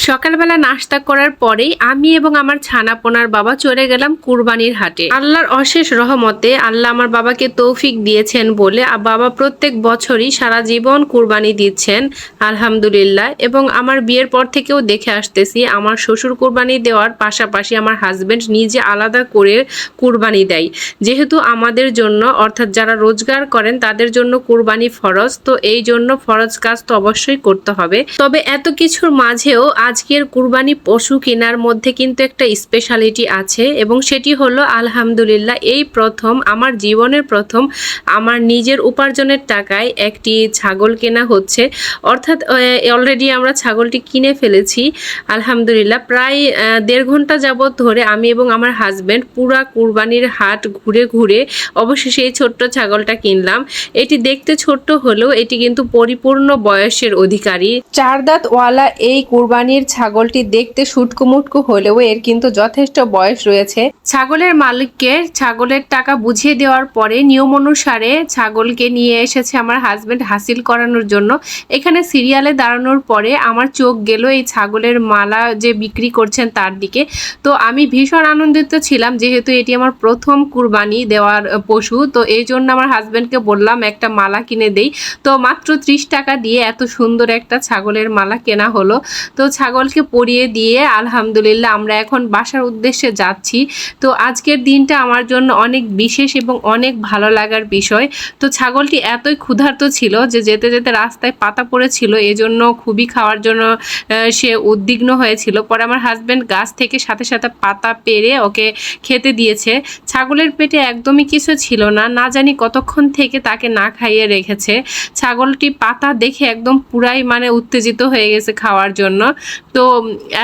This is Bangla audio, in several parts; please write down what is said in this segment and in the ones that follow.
সকালবেলা নাস্তা করার পরেই আমি এবং আমার ছানাপোনার বাবা চলে গেলাম কুরবানির হাটে। আল্লাহর অশেষ রহমতে আল্লাহ আমার বাবাকে তৌফিক দিয়েছেন বলে বাবা প্রত্যেক বছরই সারা জীবন কুরবানি দিচ্ছেন আলহামদুলিল্লাহ। এবং আমার বিয়ের পর থেকেও দেখে আসতেছি আমার শ্বশুর কুরবানি দেওয়ার পাশাপাশি আমার হাজবেন্ড নিজে আলাদা করে কুরবানি দেয়, যেহেতু আমাদের জন্য অর্থাৎ যারা রোজগার করেন তাদের জন্য কুরবানি ফরজ, তো এই জন্য ফরজ কাজ তো অবশ্যই করতে হবে। তবে এত কিছুর মাঝেও আজকের কুরবানি পশু কেনার মধ্যে কিন্তু একটা স্পেশালিটি আছে এবং সেটি হলো আলহামদুলিল্লাহ এই প্রথম আমার জীবনের প্রথম আমার নিজের উপার্জনের টাকায় একটি ছাগল কেনা হচ্ছে। অর্থাৎ অলরেডি আমরা ছাগলটি কিনে ফেলেছি আলহামদুলিল্লাহ। প্রায় 1.5 ঘন্টা যাবত ধরে আমি এবং আমার হাজব্যান্ড পুরা কুরবানির হাট ঘুরে ঘুরে অবশেষে এই ছোট্ট ছাগলটা কিনলাম। এটি দেখতে ছোট্ট হলেও এটি কিন্তু পরিপূর্ণ বয়সের অধিকারী। 4 দাঁতওয়ালা এই কুরবানির ছাগলটি দেখতে শুটকু মুটকু হলেও এর কিন্তু যথেষ্ট বয়স রয়েছে। ছাগলের মালিককে ছাগলের টাকা বুঝিয়ে দেওয়ার পরে নিয়ম অনুসারে ছাগলকে নিয়ে এসেছে আমার হাজবেন্ড হাসিল করানোর জন্য। এখানে সিরিয়ালে দাঁড়ানোর পরে আমার চোখ গেল এই ছাগলের মালা যে বিক্রি করছেন তার দিকে। তো আমি ভীষণ আনন্দিত ছিলাম যেহেতু এটি আমার প্রথম কুরবানি দেওয়ার পশু, তো এই জন্য আমার হাজবেন্ডকে বললাম একটা মালা কিনে দেই। তো মাত্র 30 টাকা দিয়ে এত সুন্দর একটা ছাগলের মালা কেনা হলো। তো ছাগলকে পরিয়ে দিয়ে আলহামদুলিল্লাহ আমরা এখন বাসার উদ্দেশ্যে যাচ্ছি। তো আজকের দিনটা আমার জন্য অনেক বিশেষ এবং অনেক ভালো লাগার বিষয়। তো ছাগলটি এতই ক্ষুধার্ত ছিল যে যেতে যেতে রাস্তায় পাতা পড়েছিল, এজন্য খুবই খাওয়ার জন্য সে উদ্বিগ্ন হয়েছিল। পরে আমার হাজব্যান্ড গাছ থেকে সাথে সাথে পাতা পেরে ওকে খেতে দিয়েছে। ছাগলের পেটে একদমই কিছু ছিল না, না জানি কতক্ষণ থেকে তাকে না খাইয়ে রেখেছে। ছাগলটি পাতা দেখে একদম পুরাই মানে উত্তেজিত হয়ে গেছে খাওয়ার জন্য। তো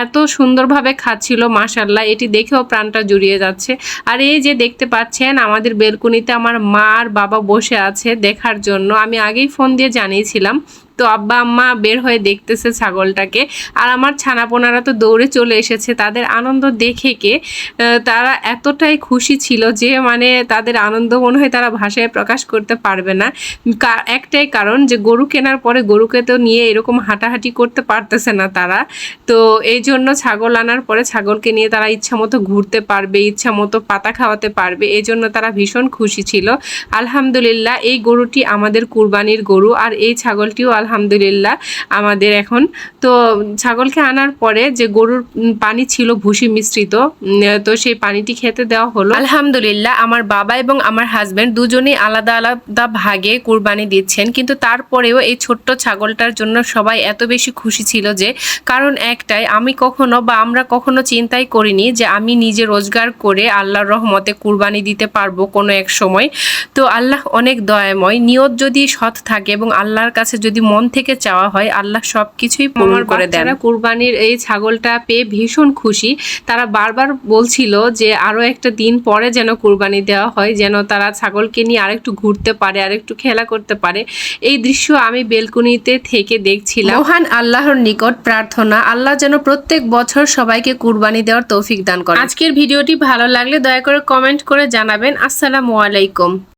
এত সুন্দরভাবে খাচ্ছিল মাশাআল্লাহ, এটি দেখেও প্রাণটা জুড়িয়ে যাচ্ছে। আর এই যে দেখতে পাচ্ছেন আমাদের বেলকনিতে আমার মা আর বাবা বসে আছে দেখার জন্য। আমি আগেই ফোন দিয়ে জানিয়েছিলাম। তো আব্বা আম্মা বের হয়ে দেখতেছে ছাগলটাকে, আর আমার ছানাপোনারা তো দৌড়ে চলে এসেছে। তাদের আনন্দ দেখে তারা এতটাই খুশি ছিল যে মানে তাদের আনন্দ মনে হয় তারা ভাষায় প্রকাশ করতে পারবে না। একটাই কারণ যে গরু কেনার পরে গরুকে তো নিয়ে এরকম হাঁটাহাঁটি করতে পারতেছে না তারা। তো এই জন্য ছাগল আনার পরে ছাগলকে নিয়ে তারা ইচ্ছা মতো ঘুরতে পারবে, ইচ্ছা মতো পাতা খাওয়াতে পারবে, এই জন্য তারা ভীষণ খুশি ছিল আলহামদুলিল্লাহ। এই গরুটি আমাদের কুরবানির গরু আর এই ছাগলটিও আলহামদুলিল্লাহ আমাদের এখন। তো ছাগলকে আনার পরে যে গরুর পানি ছিল ভুসি মিশ্রিত, তো সেই পানিটি খেতে দেওয়া হলো আলহামদুলিল্লাহ। আমার বাবা এবং আমার হাজবেন্ড দুজনেই আলাদা আলাদা ভাগে কুরবানি দিচ্ছেন, কিন্তু তারপরেও এই ছোট্ট ছাগলটার জন্য সবাই এত বেশি খুশি ছিল যে কারণ একটাই, আমি কখনো বা আমরা কখনো চিন্তাই করিনি যে আমি নিজে রোজগার করে আল্লাহর রহমতে কুরবানি দিতে পারবো কোনো এক সময়। তো আল্লাহ অনেক দয়াময়, নিয়ত যদি সৎ থাকে এবং আল্লাহর কাছে যদি মন থেকে চাওয়া হয় আল্লাহ সব কিছুই পূরণ করে দেন। কুরবানির এই ছাগলটা পেয়ে ভীষণ খুশি। তারা বারবার বলছিল যে আরো একটা দিন পরে যেন কুরবানি দেওয়া হয়, যেন তারা ছাগলকে নিয়ে আরেকটু ঘুরতে পারে, আরেকটু খেলা করতে পারে। এই দৃশ্য আমি বেলকনিতে থেকে দেখছিলাম। মহান আল্লাহর নিকট প্রার্থনা আল্লাহ যেন প্রত্যেক বছর সবাইকে কুরবানি দেওয়ার তৌফিক দান করেন। আজকের ভিডিওটি ভালো লাগলে দয়া করে কমেন্ট করে জানাবেন। আসসালামু আলাইকুম।